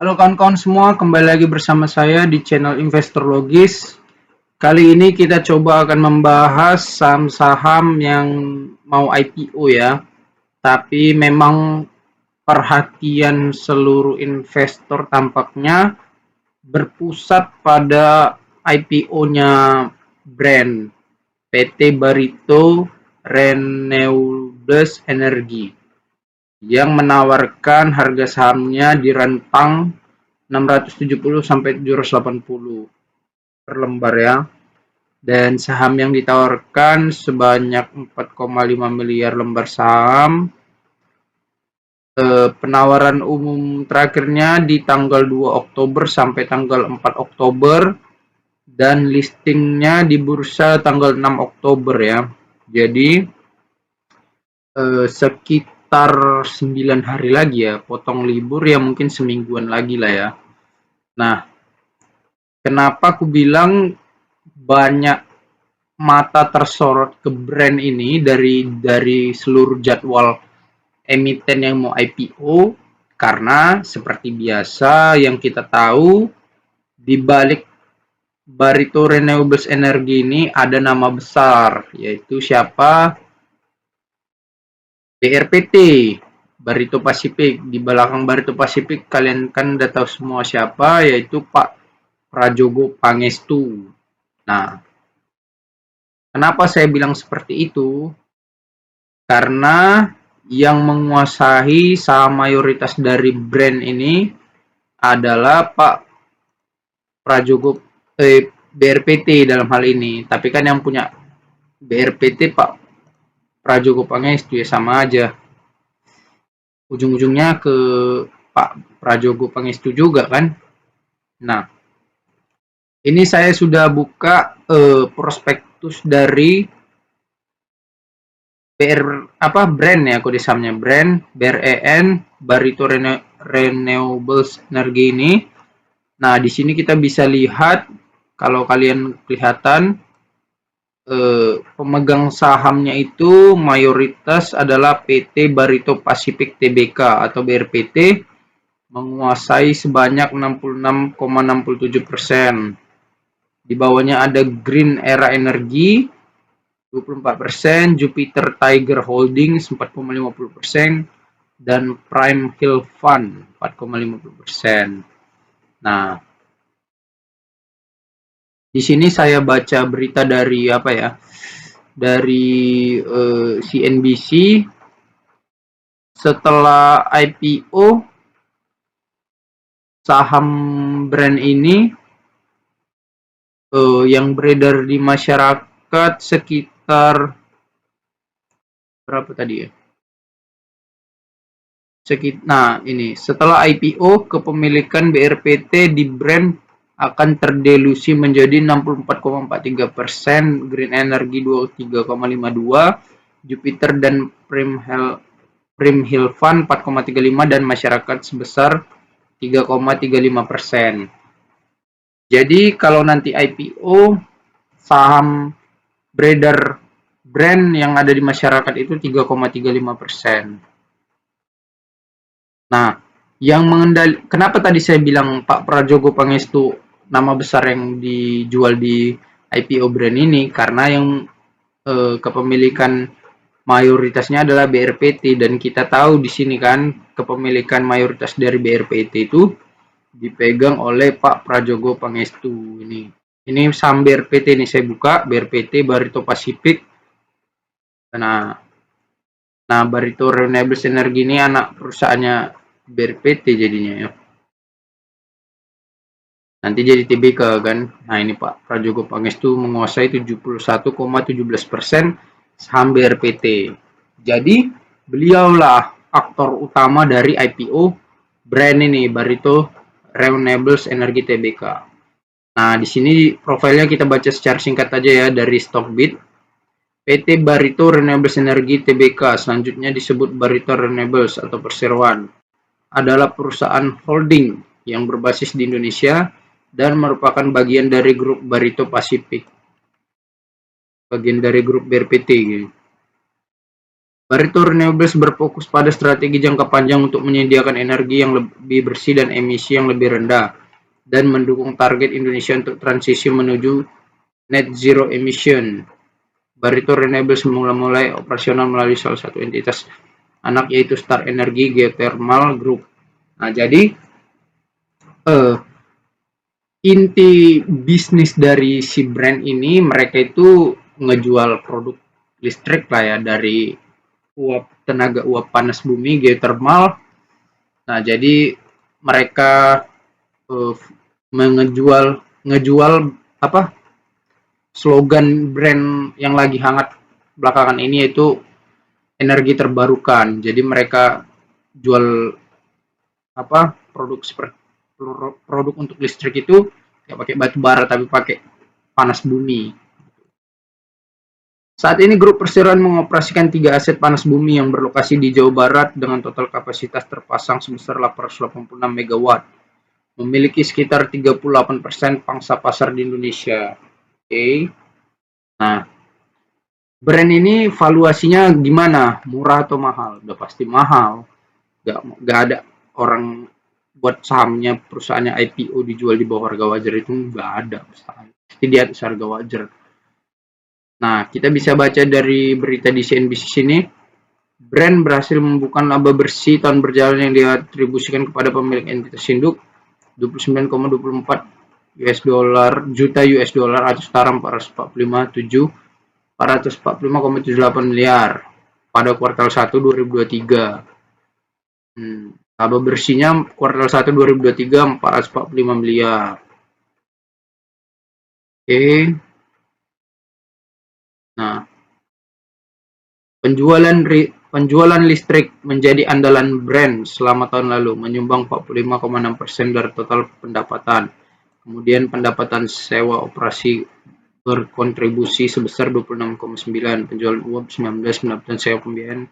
Halo kawan-kawan semua, kembali lagi bersama saya di channel Investor Logis. Kali ini kita coba akan membahas saham-saham yang mau IPO ya. Tapi memang perhatian seluruh investor tampaknya berpusat pada IPO-nya brand PT Barito Renewables Energy yang menawarkan harga sahamnya di rentang 670 sampai 780 per lembar ya. Dan saham yang ditawarkan sebanyak 4,5 miliar lembar saham. Penawaran umum terakhirnya di tanggal 2 Oktober sampai tanggal 4 Oktober dan listingnya di bursa tanggal 6 Oktober ya. Jadi sekitar 9 hari lagi ya, potong libur ya, mungkin semingguan lagi lah ya. Nah, kenapa aku bilang banyak mata tersorot ke brand ini dari seluruh jadwal emiten yang mau IPO? Karena seperti biasa yang kita tahu, di balik Barito Renewables Energy ini ada nama besar, yaitu siapa? BRPT, Barito Pacific. Di belakang Barito Pacific kalian kan udah tahu semua siapa, yaitu Pak Prajogo Pangestu. Nah, kenapa saya bilang seperti itu? Karena yang menguasai saham mayoritas dari brand ini adalah Pak Prajogo BRPT dalam hal ini. Tapi kan yang punya BRPT Pak Prajogo Pangestu ya, sama aja. Ujung-ujungnya ke Pak Prajogo Pangestu juga kan. Nah, ini saya sudah buka prospektus dari brand ya, kode sahamnya brand BREN Barito Renewables Energy ini. Nah, di sini kita bisa lihat, kalau kalian kelihatan pemegang sahamnya itu mayoritas adalah PT Barito Pacific Tbk atau BRPT, menguasai sebanyak 66,67%. Di bawahnya ada Green Era Energy 24%, Jupiter Tiger Holdings 4,50%, dan Prime Hill Fund 4,50%. Nah, di sini saya baca berita dari Dari CNBC. Setelah IPO, saham brand ini yang beredar di masyarakat sekitar berapa tadi ya? Nah, ini setelah IPO, kepemilikan BRPT di brand akan terdelusi menjadi 64,43%, Green Energy 23,52%, Jupiter dan Prime Hill Fund 4,35%, dan masyarakat sebesar 3,35%. Jadi kalau nanti IPO, saham beredar brand yang ada di masyarakat itu 3,35%. Nah, kenapa tadi saya bilang Pak Prajogo Pangestu nama besar yang dijual di IPO brand ini? Karena yang kepemilikan mayoritasnya adalah BRPT, dan kita tahu di sini kan kepemilikan mayoritas dari BRPT itu dipegang oleh Pak Prajogo Pangestu ini. Ini saham BRPT ini saya buka, BRPT Barito Pacific. Nah, Barito Renewables Energy ini anak perusahaannya BRPT jadinya ya. Nanti jadi TBK kan. Nah, ini Pak Prajogo Pangestu menguasai 71,17% saham BRPT. Jadi, beliaulah aktor utama dari IPO brand ini, Barito Renewables Energy TBK. Nah, di sini profilnya kita baca secara singkat aja ya dari Stockbit. PT Barito Renewables Energy Tbk, selanjutnya disebut Barito Renewables atau perseroan, adalah perusahaan holding yang berbasis di Indonesia dan merupakan bagian dari grup Barito Pacific, bagian dari grup BRPT gitu. Barito Renewables berfokus pada strategi jangka panjang untuk menyediakan energi yang lebih bersih dan emisi yang lebih rendah, dan mendukung target Indonesia untuk transisi menuju net zero emission. Barito Renewables mulai operasional melalui salah satu entitas anak yaitu Star Energy Geothermal Group. Nah, jadi inti bisnis dari si brand ini, mereka itu ngejual produk listrik lah ya, dari tenaga uap panas bumi geothermal. Nah, jadi mereka ngejual apa, slogan brand yang lagi hangat belakangan ini yaitu energi terbarukan. Jadi mereka jual apa, produk untuk listrik itu nggak pakai batu bara tapi pakai panas bumi. Saat ini grup perseroan mengoperasikan 3 aset panas bumi yang berlokasi di Jawa Barat dengan total kapasitas terpasang sebesar 886 MW. Memiliki sekitar 38% pangsa pasar di Indonesia. Oke. Nah, brand ini valuasinya gimana? Murah atau mahal? Udah pasti mahal. Gak ada orang buat sahamnya perusahaannya IPO dijual di bawah harga wajar, itu nggak ada. Pasti di atas harga wajar. Nah, kita bisa baca dari berita di CNBC sini, brand berhasil membuka laba bersih tahun berjalan yang diatribusikan kepada pemilik entitas induk 29,24 juta US dollar atau setara 445,78 miliar pada kuartal 1 2023. Laba bersihnya kuartal 1 2023 445 miliar. Oke. Nah, penjualan listrik menjadi andalan brand selama tahun lalu, menyumbang 45,6% dari total pendapatan. Kemudian pendapatan sewa operasi berkontribusi sebesar 26,9%, penjualan uap 19%, pendapatan sewa pembiayaan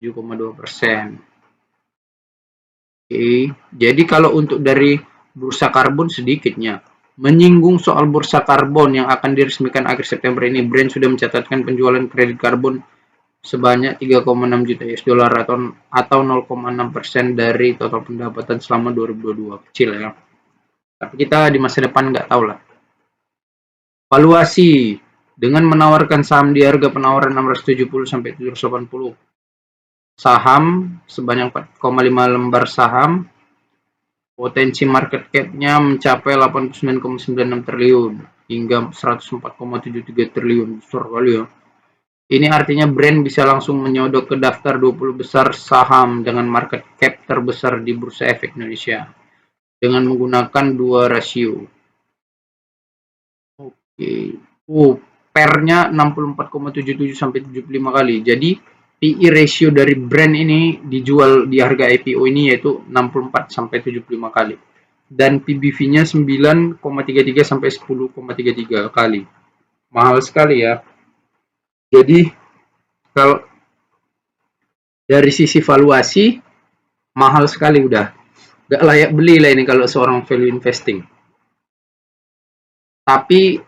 7,2%. Oke, jadi kalau untuk dari bursa karbon sedikitnya. Menyinggung soal bursa karbon yang akan diresmikan akhir September ini, brand sudah mencatatkan penjualan kredit karbon sebanyak 3,6 juta US dollar atau 0,6% dari total pendapatan selama 2022. Kecil ya. Tapi kita di masa depan nggak tahu lah. Valuasi dengan menawarkan saham di harga penawaran 670 sampai 780. Saham sebanyak 4,5 lembar saham. Potensi market cap-nya mencapai 89,96 triliun hingga 104,73 triliun. Besar kali ya. Ini artinya brand bisa langsung menyodok ke daftar 20 besar saham dengan market cap terbesar di Bursa Efek Indonesia dengan menggunakan 2 rasio. Oke. PER-nya 64,77 sampai 75 kali. Jadi PE ratio dari brand ini dijual di harga IPO ini yaitu 64 sampai 75 kali. Dan PBV-nya 9,33 sampai 10,33 kali. Mahal sekali ya. Jadi kalau dari sisi valuasi mahal sekali udah. Gak layak beli lah ini kalau seorang value investing. Tapi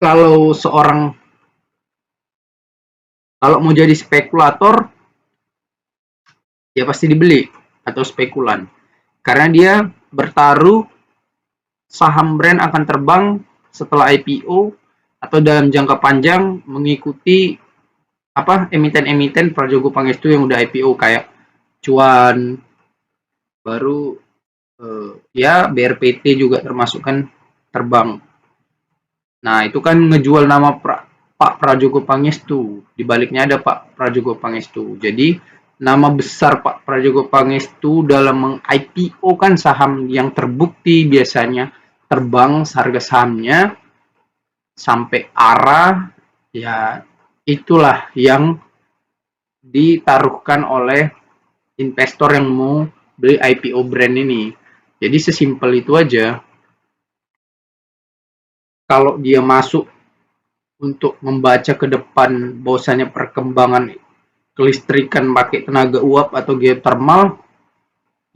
kalau mau jadi spekulator, ya pasti dibeli atau spekulan. Karena dia bertaruh saham brand akan terbang setelah IPO atau dalam jangka panjang mengikuti emiten-emiten Prajogo Pangestu yang udah IPO kayak Cuan, baru ya BRPT juga termasuk kan terbang. Nah, itu kan ngejual nama Pak Prajogo Pangestu. Di baliknya ada Pak Prajogo Pangestu. Jadi, nama besar Pak Prajogo Pangestu dalam meng-IPO kan saham yang terbukti biasanya terbang harga sahamnya sampai arah, ya itulah yang ditaruhkan oleh investor yang mau beli IPO brand ini. Jadi sesimpel itu aja. Kalau dia masuk untuk membaca ke depan bahwasanya perkembangan kelistrikan pakai tenaga uap atau geothermal,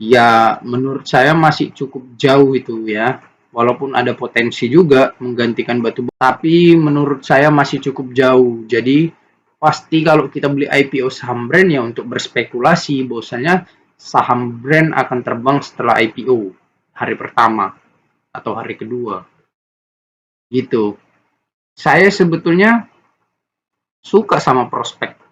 ya menurut saya masih cukup jauh itu ya. Walaupun ada potensi juga menggantikan batu bara, tapi menurut saya masih cukup jauh. Jadi pasti kalau kita beli IPO saham brand ya untuk berspekulasi bahwasanya saham brand akan terbang setelah IPO hari pertama atau hari kedua gitu. Saya sebetulnya suka sama prospek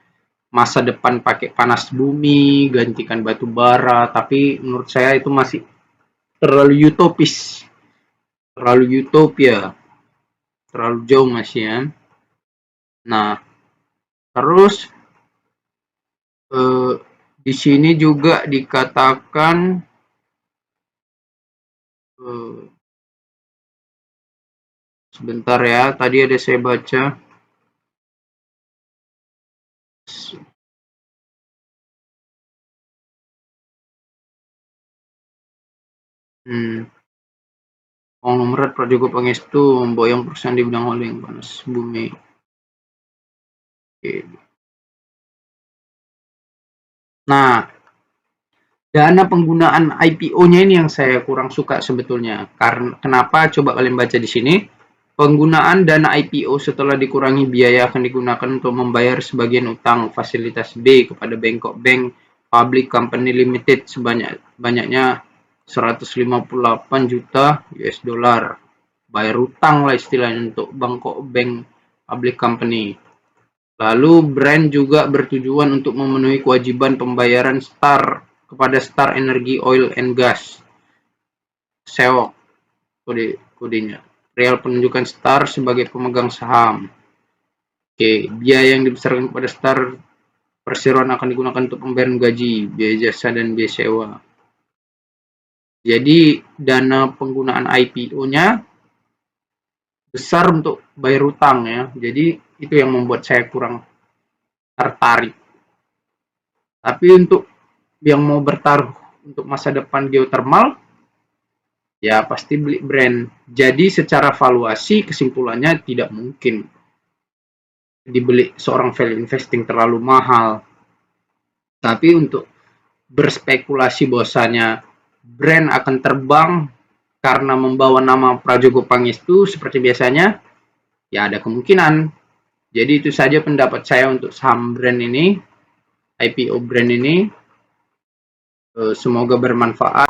masa depan pakai panas bumi, gantikan batu bara, tapi menurut saya itu masih terlalu utopis, terlalu utopia, terlalu jauh masih ya. Nah, terus di sini juga dikatakan sebentar ya, tadi ada saya baca. Konglomerat Prajogo Pangestu memboyong perusahaan di bidang holding panas bumi. Oke. Nah, dana penggunaan IPO-nya ini yang saya kurang suka sebetulnya. Karena kenapa? Coba kalian baca di sini. Penggunaan dana IPO setelah dikurangi biaya akan digunakan untuk membayar sebagian utang fasilitas B kepada Bangkok Bank Public Company Limited banyaknya 158 juta US dollar. Bayar utang lah istilahnya untuk Bangkok Bank Public Company. Lalu brand juga bertujuan untuk memenuhi kewajiban pembayaran kepada Star Energy Oil and Gas. SEOC kodenya. Real penunjukan Star sebagai pemegang saham. Oke, biaya yang dibesarkan kepada Star perseroan akan digunakan untuk pembayaran gaji, biaya jasa dan biaya sewa. Jadi dana penggunaan IPO-nya besar untuk bayar utang ya. Jadi itu yang membuat saya kurang tertarik. Tapi untuk yang mau bertaruh untuk masa depan geothermal, ya pasti beli brand. Jadi secara valuasi kesimpulannya tidak mungkin dibeli seorang value investing terlalu mahal. Tapi untuk berspekulasi bahwasanya brand akan terbang karena membawa nama Prajogo Pangestu seperti biasanya, ya ada kemungkinan. Jadi itu saja pendapat saya untuk saham brand ini, IPO brand ini. Semoga bermanfaat.